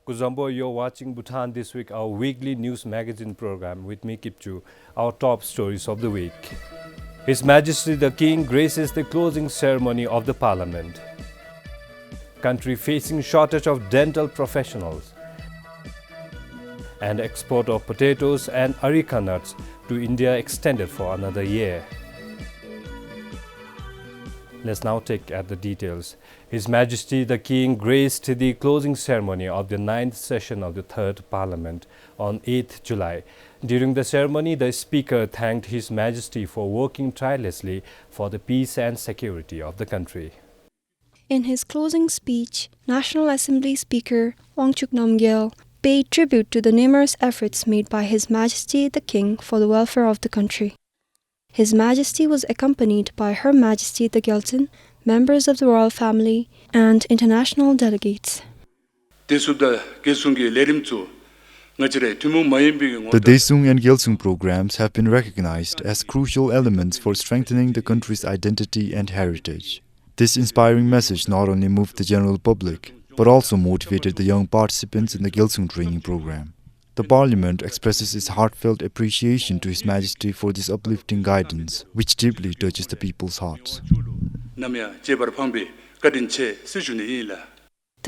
Kuzambo, you're watching Bhutan This Week, our weekly news magazine program with me, Kipchu, our top stories of the week. His Majesty the King graces the closing ceremony of the Parliament. Country facing shortage of dental professionals. And export of potatoes and areca nuts to India extended for another year. Let's now take at the details. His Majesty the King graced the closing ceremony of the 9th session of the 3rd Parliament on 8th July. During the ceremony, the Speaker thanked His Majesty for working tirelessly for the peace and security of the country. In his closing speech, National Assembly Speaker Wangchuk Namgyal paid tribute to the numerous efforts made by His Majesty the King for the welfare of the country. His Majesty was accompanied by Her Majesty the Gyaltsen, members of the royal family, and international delegates. The Daesung and Gyaltsung programs have been recognized as crucial elements for strengthening the country's identity and heritage. This inspiring message not only moved the general public, but also motivated the young participants in the Gyaltsung training program. The Parliament expresses its heartfelt appreciation to His Majesty for this uplifting guidance, which deeply touches the people's hearts. The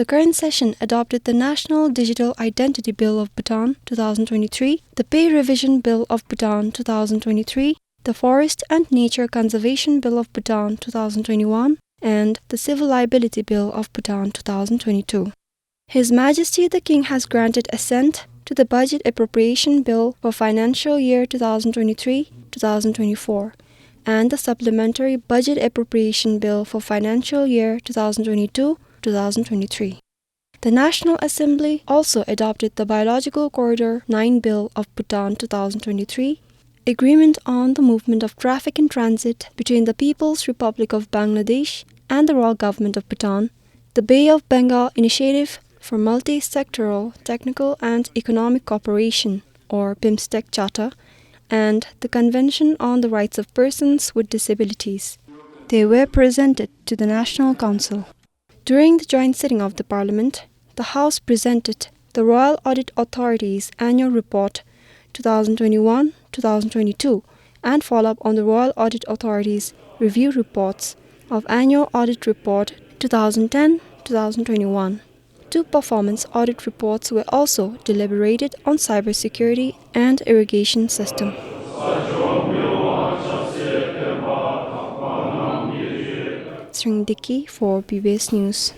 current session adopted the National Digital Identity Bill of Bhutan 2023, the Pay Revision Bill of Bhutan 2023, the Forest and Nature Conservation Bill of Bhutan 2021, and the Civil Liability Bill of Bhutan 2022. His Majesty the King has granted assent to the Budget Appropriation Bill for financial year 2023-2024 and the Supplementary Budget Appropriation Bill for financial year 2022-2023. The National Assembly also adopted the Biological Corridor 9 Bill of Bhutan 2023, Agreement on the Movement of Traffic in Transit between the People's Republic of Bangladesh and the Royal Government of Bhutan, the Bay of Bengal Initiative for Multi-Sectoral Technical and Economic Cooperation, or BIMSTEC Charter, and the Convention on the Rights of Persons with Disabilities. They were presented to the National Council. During the joint sitting of the Parliament, the House presented the Royal Audit Authority's Annual Report 2021-2022 and follow-up on the Royal Audit Authority's review reports of Annual Audit Report 2010-2021. 2 performance audit reports were also deliberated on cybersecurity and irrigation system. Sringdiki for PBS News.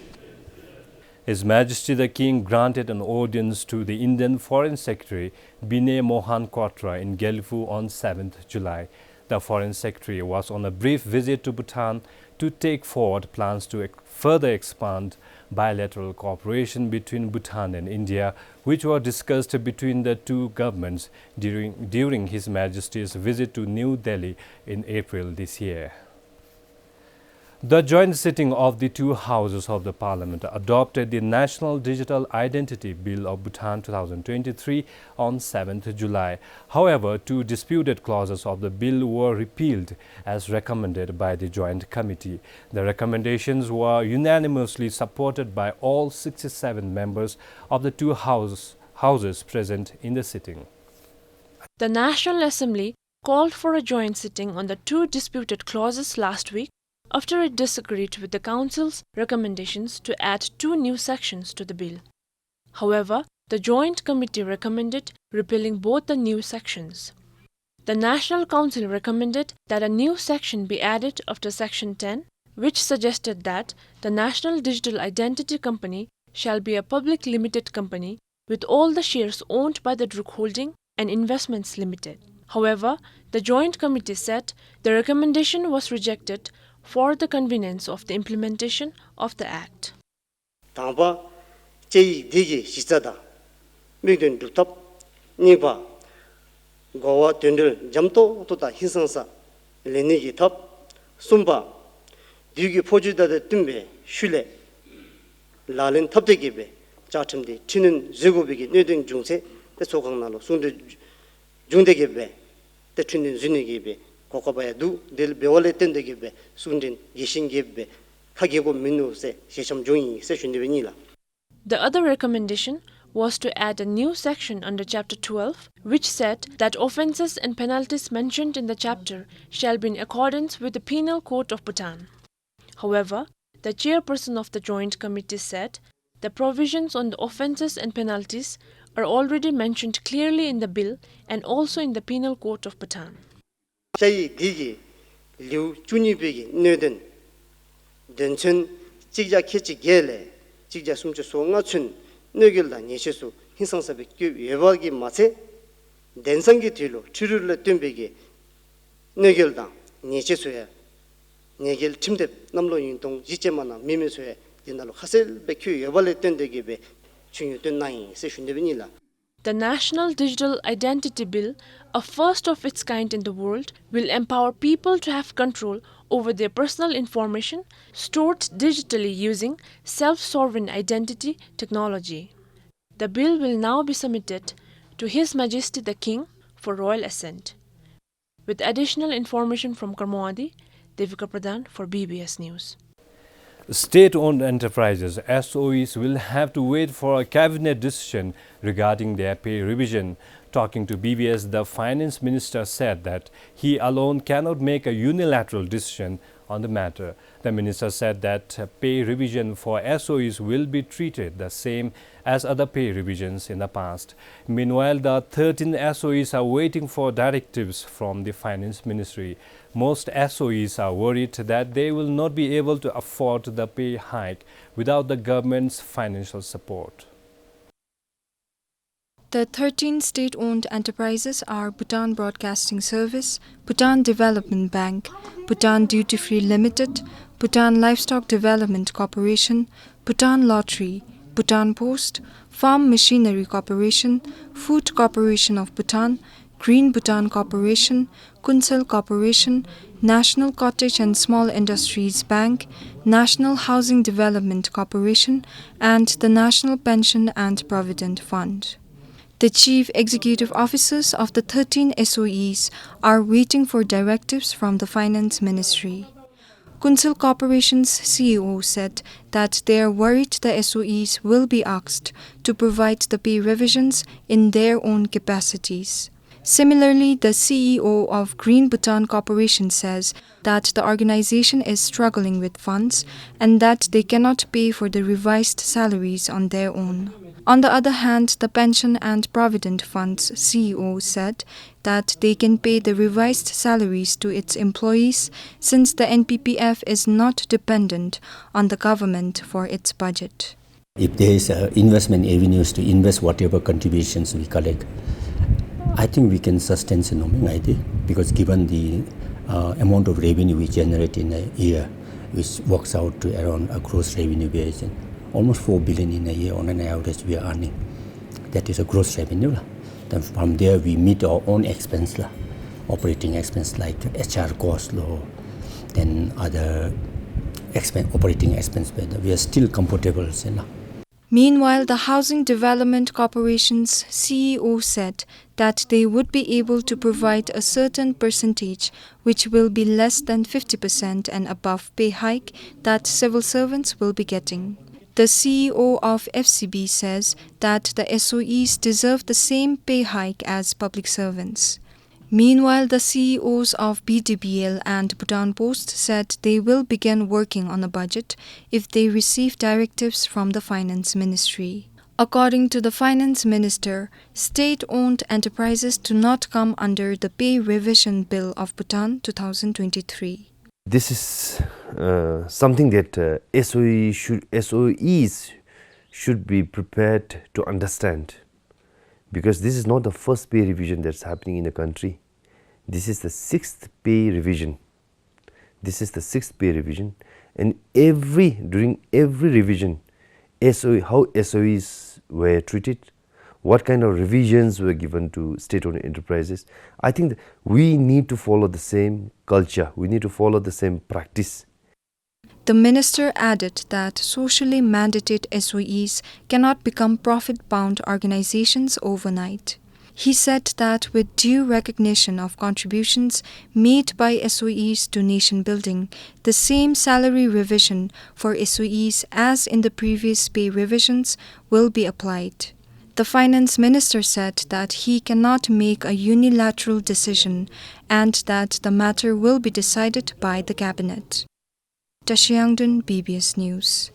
His Majesty the King granted an audience to the Indian Foreign Secretary Binay Mohan Quatra in Gelfu on 7th July. The Foreign Secretary was on a brief visit to Bhutan to take forward plans to further expand bilateral cooperation between Bhutan and India, which were discussed between the two governments during His Majesty's visit to New Delhi in April this year. The joint sitting of the two houses of the Parliament adopted the National Digital Identity Bill of Bhutan 2023 on 7th July. However, 2 disputed clauses of the bill were repealed as recommended by the Joint Committee. The recommendations were unanimously supported by all 67 members of the two houses present in the sitting. The National Assembly called for a joint sitting on the 2 disputed clauses last week, after it disagreed with the Council's recommendations to add 2 new sections to the bill. However, the Joint Committee recommended repealing both the new sections. The National Council recommended that a new section be added after Section 10, which suggested that the National Digital Identity Company shall be a public limited company with all the shares owned by the Druk Holding and Investments Limited. However, the Joint Committee said the recommendation was rejected for the convenience of the implementation of the Act. 당바 제2대기 시자다 미든 두탑 니바 고와 된들 잠도 또다 희생사 레니기 탑 숨바 디기 포주다데 뜸베 슐레 라렌 탑데기베 자침디 치는 제고비기 내등 중세 대소강나로 순데 중대기베 대치는 준이기베 고가바야두 델 베월레 텐데기베 순딘 예신기베 하게고 민노세 시점 중이 세션데베니라. The other recommendation was to add a new section under Chapter 12, which said that offences and penalties mentioned in the chapter shall be in accordance with the Penal Code of Bhutan. However, the chairperson of the Joint Committee said the provisions on the offences and penalties are already mentioned clearly in the bill and also in the Penal Code of Bhutan. Chai digi liu chuni begi nöden denchen jigja kechi gele jigja sumche so nga chun nögelda nyeshesu hinsangsabe gyu yebagi matse densangi tilo chururle tümbegi nögelda nyeshesuya nyegel timde namlo yintong jichemana mimesuya dinalo khasel bekyu yebale tendegebe chunyu tennayi se shundebinila. The National Digital Identity Bill, a first of its kind in the world, will empower people to have control over their personal information stored digitally using self-sovereign identity technology. The bill will now be submitted to His Majesty the King for royal assent. With additional information from Karmoadi, Devika Pradhan for BBS News. State-owned enterprises, SOEs, will have to wait for a cabinet decision regarding their pay revision. Talking to BBS, the finance minister said that he alone cannot make a unilateral decision on the matter. The minister said that pay revision for SOEs will be treated the same as other pay revisions in the past. Meanwhile, the 13 SOEs are waiting for directives from the finance ministry. Most SOEs are worried that they will not be able to afford the pay hike without the government's financial support. The 13 state-owned enterprises are Bhutan Broadcasting Service, Bhutan Development Bank, Bhutan Duty Free Limited, Bhutan Livestock Development Corporation, Bhutan Lottery, Bhutan Post, Farm Machinery Corporation, Food Corporation of Bhutan, Green Bhutan Corporation, Kunsal Corporation, National Cottage and Small Industries Bank, National Housing Development Corporation, and the National Pension and Provident Fund. The chief executive officers of the 13 SOEs are waiting for directives from the Finance Ministry. Kunsal Corporation's CEO said that they are worried the SOEs will be asked to provide the pay revisions in their own capacities. Similarly, the CEO of Green Bhutan Corporation says that the organization is struggling with funds and that they cannot pay for the revised salaries on their own. On the other hand, the Pension and Provident Fund's CEO said that they can pay the revised salaries to its employees since the NPPF is not dependent on the government for its budget. If there is investment avenues to invest whatever contributions we collect, I think we can sustain the nominal idea because given the amount of revenue we generate in a year, which works out to around a gross revenue base, almost 4 billion in a year on an average we are earning. That is a gross revenue. Then from there we meet our own expense, operating expense like HR cost, then other operating expense. We are still comfortable. Meanwhile, the Housing Development Corporation's CEO said that they would be able to provide a certain percentage, which will be less than 50% and above pay hike that civil servants will be getting. The CEO of FCB says that the SOEs deserve the same pay hike as public servants. Meanwhile, the CEOs of BDBL and Bhutan Post said they will begin working on a budget if they receive directives from the Finance Ministry. According to the Finance Minister, state-owned enterprises do not come under the Pay Revision Bill of Bhutan 2023. This is something that SOEs should be prepared to understand, because this is not the first pay revision that's happening in the country. This is the 6th pay revision. And during every revision, how SOEs were treated, what kind of revisions were given to state-owned enterprises. I think that we need to follow the same culture. We need to follow the same practice. The minister added that socially mandated SOEs cannot become profit-bound organizations overnight. He said that with due recognition of contributions made by SOEs to nation building, the same salary revision for SOEs as in the previous pay revisions will be applied. The finance minister said that he cannot make a unilateral decision and that the matter will be decided by the cabinet. Tashyangdon, PBS News.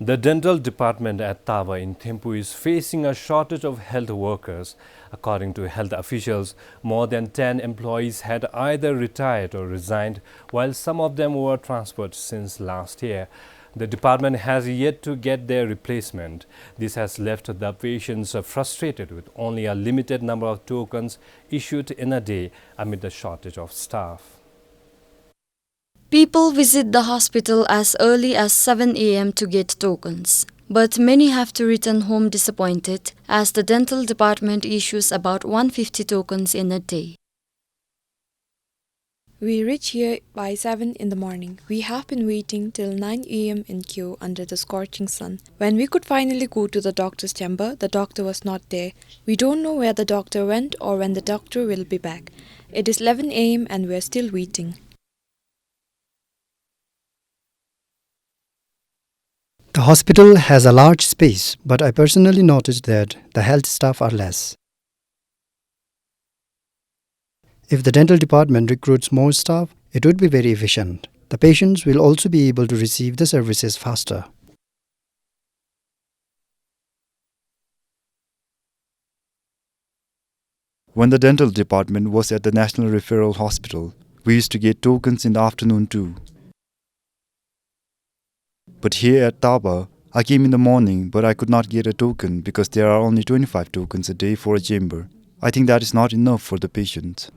The dental department at Taba in Thimphu is facing a shortage of health workers. According to health officials, more than 10 employees had either retired or resigned, while some of them were transferred since last year. The department has yet to get their replacement. This has left the patients frustrated with only a limited number of tokens issued in a day amid the shortage of staff. People visit the hospital as early as 7 a.m. to get tokens, but many have to return home disappointed as the dental department issues about 150 tokens in a day. We reach here by 7 in the morning. We have been waiting till 9 a.m. in queue under the scorching sun. When we could finally go to the doctor's chamber, the doctor was not there. We don't know where the doctor went or when the doctor will be back. It is 11 a.m. and we are still waiting. The hospital has a large space, but I personally noticed that the health staff are less. If the dental department recruits more staff, it would be very efficient. The patients will also be able to receive the services faster. When the dental department was at the National Referral Hospital, we used to get tokens in the afternoon too. But here at Taba, I came in the morning but I could not get a token because there are only 25 tokens a day for a chamber. I think that is not enough for the patients.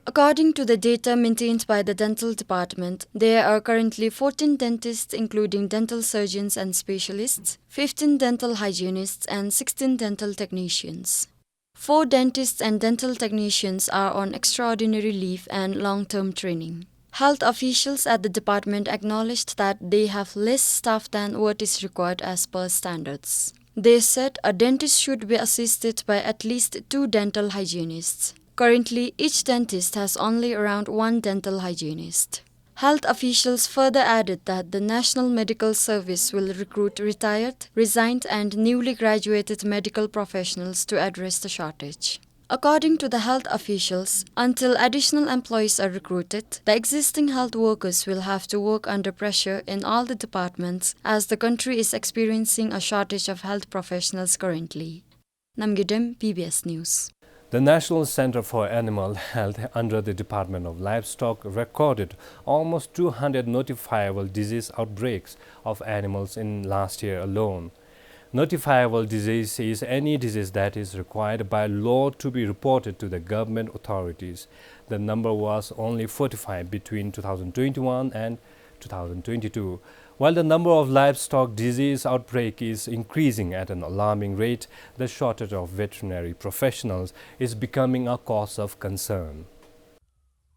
According to the data maintained by the dental department, there are currently 14 dentists including dental surgeons and specialists, 15 dental hygienists and 16 dental technicians. 4 dentists and dental technicians are on extraordinary leave and long-term training. Health officials at the department acknowledged that they have less staff than what is required as per standards. They said a dentist should be assisted by at least 2 dental hygienists. Currently, each dentist has only around 1 dental hygienist. Health officials further added that the National Medical Service will recruit retired, resigned and newly graduated medical professionals to address the shortage. According to the health officials, until additional employees are recruited, the existing health workers will have to work under pressure in all the departments as the country is experiencing a shortage of health professionals currently. Namgidem, PBS News. The National Center for Animal Health under the Department of Livestock recorded almost 200 notifiable disease outbreaks of animals in last year alone. Notifiable disease is any disease that is required by law to be reported to the government authorities. The number was only 45 between 2021 and 2022. While the number of livestock disease outbreak is increasing at an alarming rate, the shortage of veterinary professionals is becoming a cause of concern.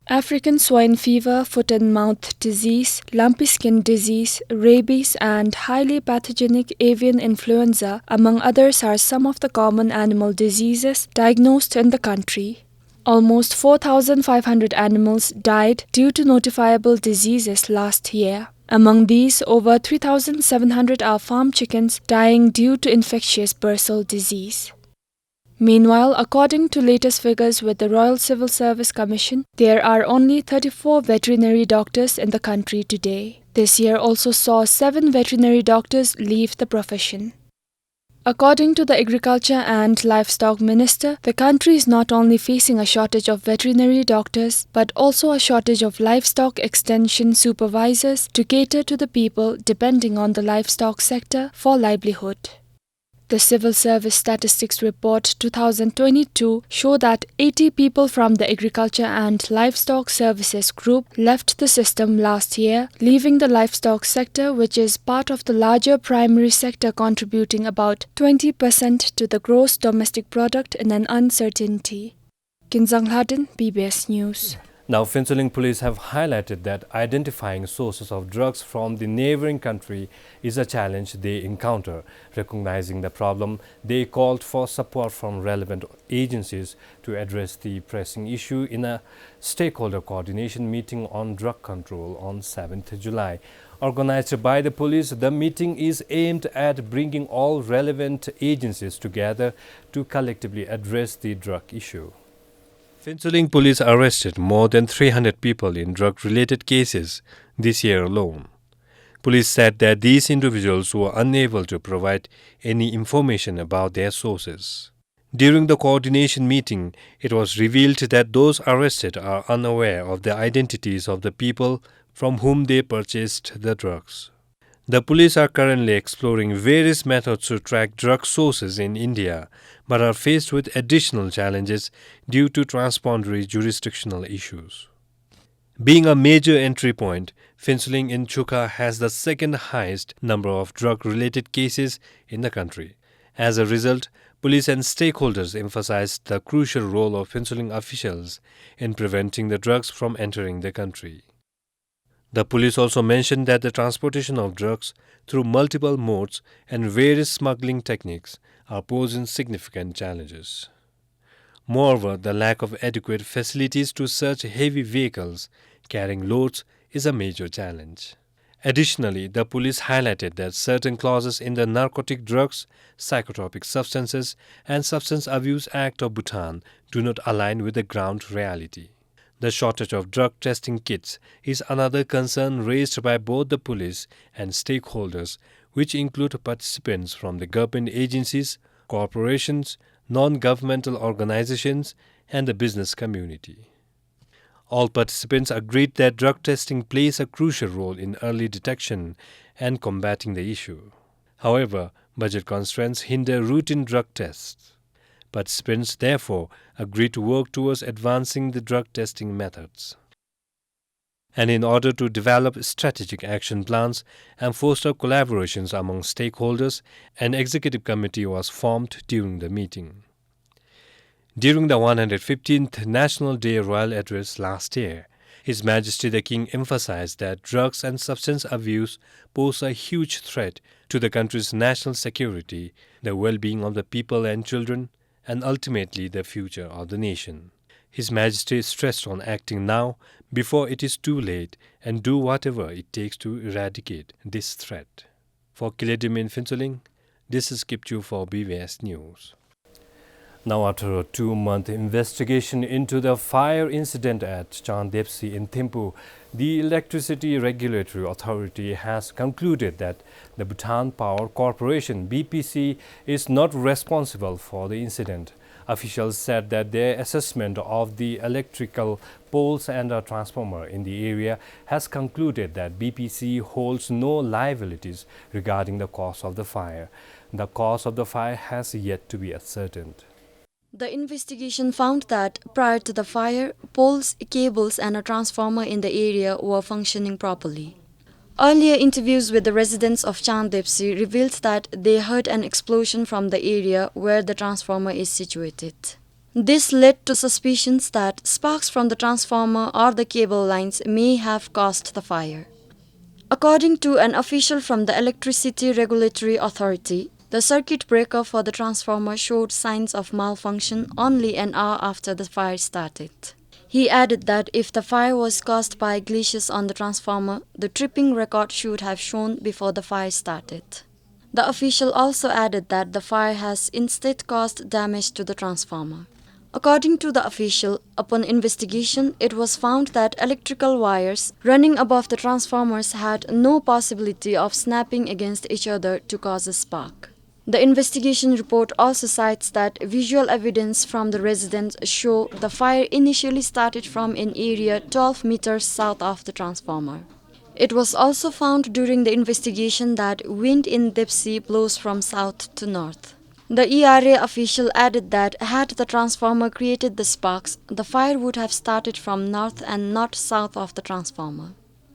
African swine fever, foot and mouth disease, lumpy skin disease, rabies and highly pathogenic avian influenza, among others, are some of the common animal diseases diagnosed in the country. Almost 4,500 animals died due to notifiable diseases last year. Among these, over 3,700 are farm chickens dying due to infectious bursal disease. Meanwhile, according to latest figures with the Royal Civil Service Commission, there are only 34 veterinary doctors in the country today. This year also saw 7 veterinary doctors leave the profession. According to the Agriculture and Livestock Minister, the country is not only facing a shortage of veterinary doctors, but also a shortage of livestock extension supervisors to cater to the people depending on the livestock sector for livelihood. The Civil Service Statistics Report 2022 show that 80 people from the Agriculture and Livestock Services Group left the system last year, leaving the livestock sector, which is part of the larger primary sector contributing about 20% to the gross domestic product, in an uncertainty. Kinzanghladen, PBS News. Now, Phinsuling police have highlighted that identifying sources of drugs from the neighboring country is a challenge they encounter. Recognizing the problem, they called for support from relevant agencies to address the pressing issue in a stakeholder coordination meeting on drug control on 7th July. Organized by the police, the meeting is aimed at bringing all relevant agencies together to collectively address the drug issue. Phinsuling police arrested more than 300 people in drug-related cases this year alone. Police said that these individuals were unable to provide any information about their sources. During the coordination meeting, it was revealed that those arrested are unaware of the identities of the people from whom they purchased the drugs. The police are currently exploring various methods to track drug sources in India, but are faced with additional challenges due to transboundary jurisdictional issues. Being a major entry point, Phinsuling in Chukha has the second highest number of drug-related cases in the country. As a result, police and stakeholders emphasized the crucial role of Phinsuling officials in preventing the drugs from entering the country. The police also mentioned that the transportation of drugs through multiple modes and various smuggling techniques are posing significant challenges. Moreover, the lack of adequate facilities to search heavy vehicles carrying loads is a major challenge. Additionally, the police highlighted that certain clauses in the Narcotic Drugs, Psychotropic Substances and Substance Abuse Act of Bhutan do not align with the ground reality. The shortage of drug testing kits is another concern raised by both the police and stakeholders, which include participants from the government agencies, corporations, non-governmental organizations, and the business community. All participants agreed that drug testing plays a crucial role in early detection and combating the issue. However, budget constraints hinder routine drug tests. Participants therefore agreed to work towards advancing the drug testing methods. And in order to develop strategic action plans and foster collaborations among stakeholders, an executive committee was formed during the meeting. During the 115th National Day Royal Address last year, His Majesty the King emphasized that drugs and substance abuse pose a huge threat to the country's national security, the well-being of the people and children, and ultimately the future of the nation. His Majesty stressed on acting now before it is too late and do whatever it takes to eradicate this threat. For Kiledim in Phinsuling, this is Kipchu for BVS News. Now, after a 2-month investigation into the fire incident at Chandepsi in Thimphu, the Electricity Regulatory Authority has concluded that the Bhutan Power Corporation (BPC) is not responsible for the incident. Officials said that their assessment of the electrical poles and a transformer in the area has concluded that BPC holds no liabilities regarding the cause of the fire. The cause of the fire has yet to be ascertained. The investigation found that prior to the fire, poles, cables and a transformer in the area were functioning properly. Earlier interviews with the residents of Chandepsi revealed that they heard an explosion from the area where the transformer is situated. This led to suspicions that sparks from the transformer or the cable lines may have caused the fire. According to an official from the Electricity Regulatory Authority, the circuit breaker for the transformer showed signs of malfunction only an hour after the fire started. He added that if the fire was caused by glitches on the transformer, the tripping record should have shown before the fire started. The official also added that the fire has instead caused damage to the transformer. According to the official, upon investigation, it was found that electrical wires running above the transformers had no possibility of snapping against each other to cause a spark. The investigation report also cites that visual evidence from the residents show the fire initially started from an area 12 meters south of the transformer. It was also found during the investigation that wind in Depsi blows from south to north. The ERA official added that had the transformer created the sparks, the fire would have started from north and not south of the transformer.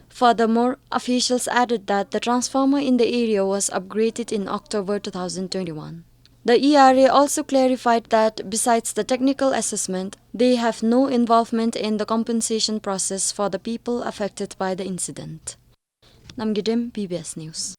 Furthermore, officials added that the transformer in the area was upgraded in October 2021. The ERA also clarified that besides the technical assessment, they have no involvement in the compensation process for the people affected by the incident. Namgidem, PBS News.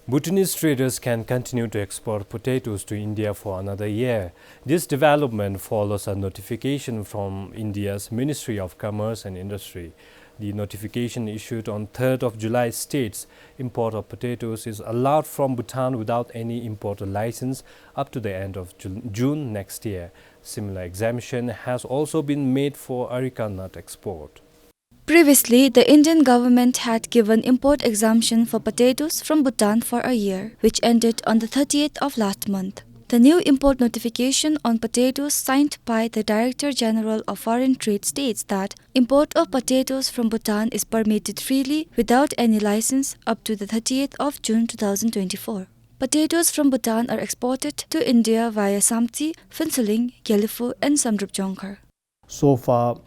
Bhutanese traders can continue to export potatoes to India for another year. This development follows a notification from India's Ministry of Commerce and Industry. The notification issued on 3rd of July states import of potatoes is allowed from Bhutan without any importer license up to the end of June next year. Similar exemption has also been made for areca nut export. Previously, the Indian government had given import exemption for potatoes from Bhutan for a year, which ended on the 30th of last month. The new import notification on potatoes signed by the Director General of Foreign Trade states that import of potatoes from Bhutan is permitted freely without any license up to the 30th of June 2024. Potatoes from Bhutan are exported to India via Samti, Phinsaling, Gyalifu and Samdrup Jongkhar. So far,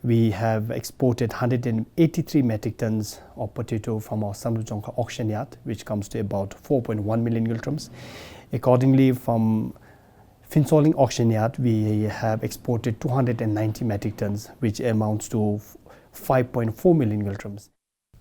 we have exported 183 metric tons of potato from our Samdrup Jongkhar auction yard, which comes to about 4.1 million kilograms. Accordingly, from Phinsaling auction yard, we have exported 290 metric tons, which amounts to 5.4 million kilograms.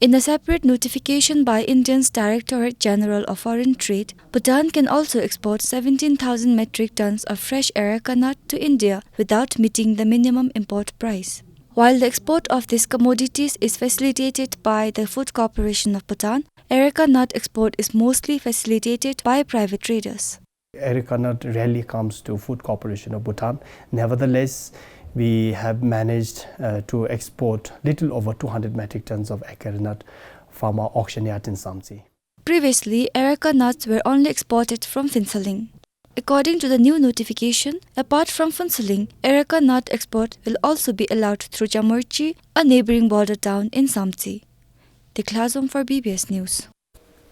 In a separate notification by India's Directorate General of Foreign Trade, Bhutan can also export 17,000 metric tons of fresh areca nut to India without meeting the minimum import price. While the export of these commodities is facilitated by the Food Corporation of Bhutan, areca nut export is mostly facilitated by private traders. Areca nut rarely comes to Food Corporation of Bhutan. Nevertheless, we have managed to export little over 200 metric tons of areca nut from our auction yard in Samsi. Previously, areca nuts were only exported from Phinsaling. According to the new notification, apart from Phinsaling, areca nut export will also be allowed through Jamurchi, a neighboring border town in Samti. Diklazom for BBS News.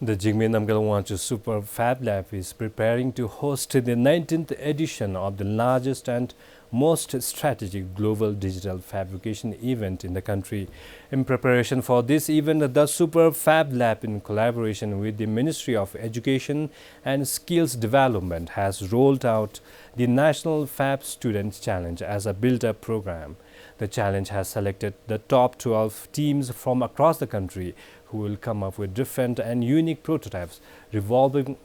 The Jigme Namgyal Wangchuk Super Fab Lab is preparing to host the 19th edition of the largest and most strategic global digital fabrication event in the country. In preparation for this event, the Super Fab Lab, in collaboration with the Ministry of Education and Skills Development, has rolled out the National Fab Student Challenge as a build-up program. The challenge has selected the top 12 teams from across the country who will come up with different and unique prototypes revolving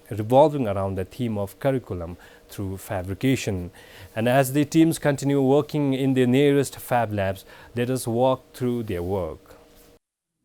around the theme of curriculum through fabrication. And as the teams continue working in their nearest fab labs, let us walk through their work.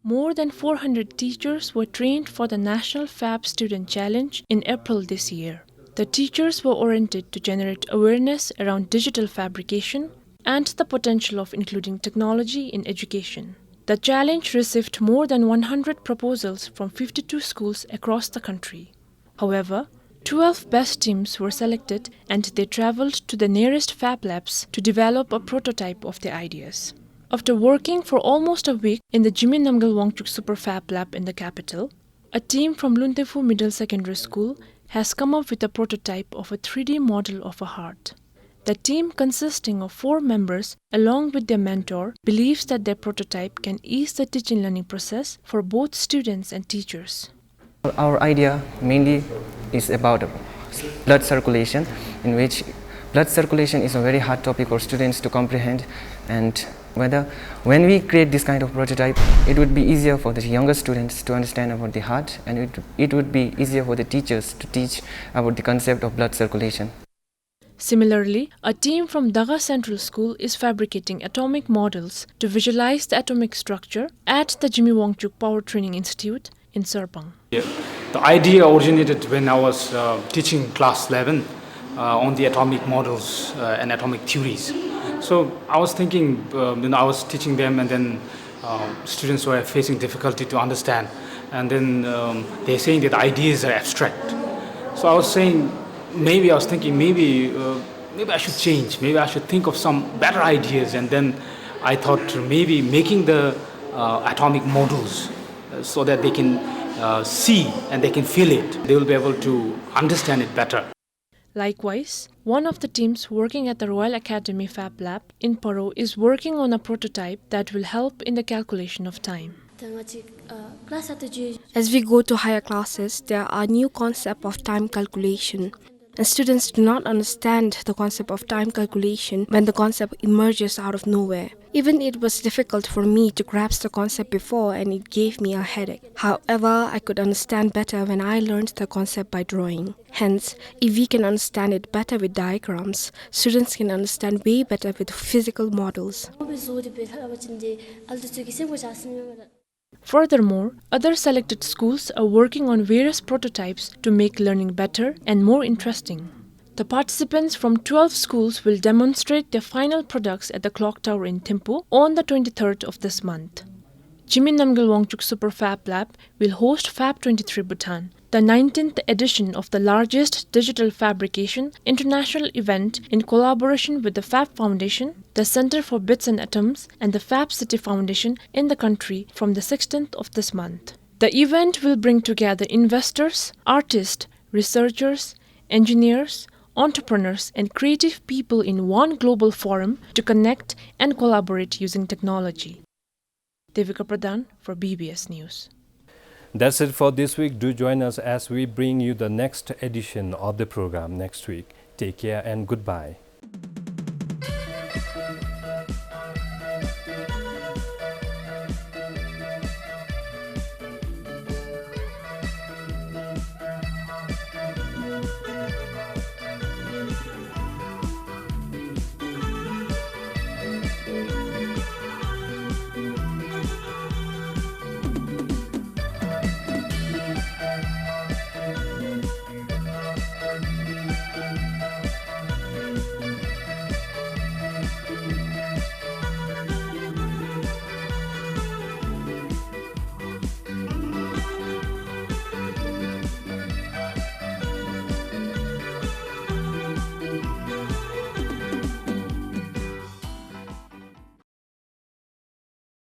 More than 400 teachers were trained for the National Fab Student Challenge in April this year. The teachers were oriented to generate awareness around digital fabrication and the potential of including technology in education. The challenge received more than 100 proposals from 52 schools across the country. However, 12 best teams were selected and they traveled to the nearest fab labs to develop a prototype of their ideas. After working for almost a week in the Jigme Namgyal Wangchuk Super Fab Lab in the capital, a team from Luntefu Middle Secondary School has come up with a prototype of a 3D model of a heart. The team, consisting of 4 members along with their mentor, believes that their prototype can ease the teaching learning process for both students and teachers. Our idea mainly is about blood circulation, in which blood circulation is a very hard topic for students to comprehend, and when we create this kind of prototype, it would be easier for the younger students to understand about the heart, and it would be easier for the teachers to teach about the concept of blood circulation. Similarly, a team from Daga Central School is fabricating atomic models to visualize the atomic structure at the Jigme Wangchuk Power Training Institute in Serpang. Yeah. The idea originated when I was teaching class 11 on the atomic models and atomic theories. So I was thinking, I was teaching them, and then students were facing difficulty to understand, and then they're saying that ideas are abstract. So I was thinking maybe I should change, maybe I should think of some better ideas, and then I thought maybe making the atomic models so that they can see and they can feel it, they will be able to understand it better. Likewise, one of the teams working at the Royal Academy Fab Lab in Paro is working on a prototype that will help in the calculation of time. As we go to higher classes, there are new concepts of time calculation. And students do not understand the concept of time calculation when the concept emerges out of nowhere. Even it was difficult for me to grasp the concept before and it gave me a headache. However, I could understand better when I learned the concept by drawing. Hence, if we can understand it better with diagrams, students can understand way better with physical models. Furthermore, other selected schools are working on various prototypes to make learning better and more interesting. The participants from 12 schools will demonstrate their final products at the clock tower in Thimphu on the 23rd of this month. Jimin Namgyal Wangchuk Super Fab Lab will host Fab 23 Bhutan, the 19th edition of the largest digital fabrication international event in collaboration with the Fab Foundation, the Center for Bits and Atoms, and the Fab City Foundation in the country from the 16th of this month. The event will bring together investors, artists, researchers, engineers, entrepreneurs, and creative people in one global forum to connect and collaborate using technology. Devika Pradhan for BBS News. That's it for this week. Do join us as we bring you the next edition of the program next week. Take care and goodbye.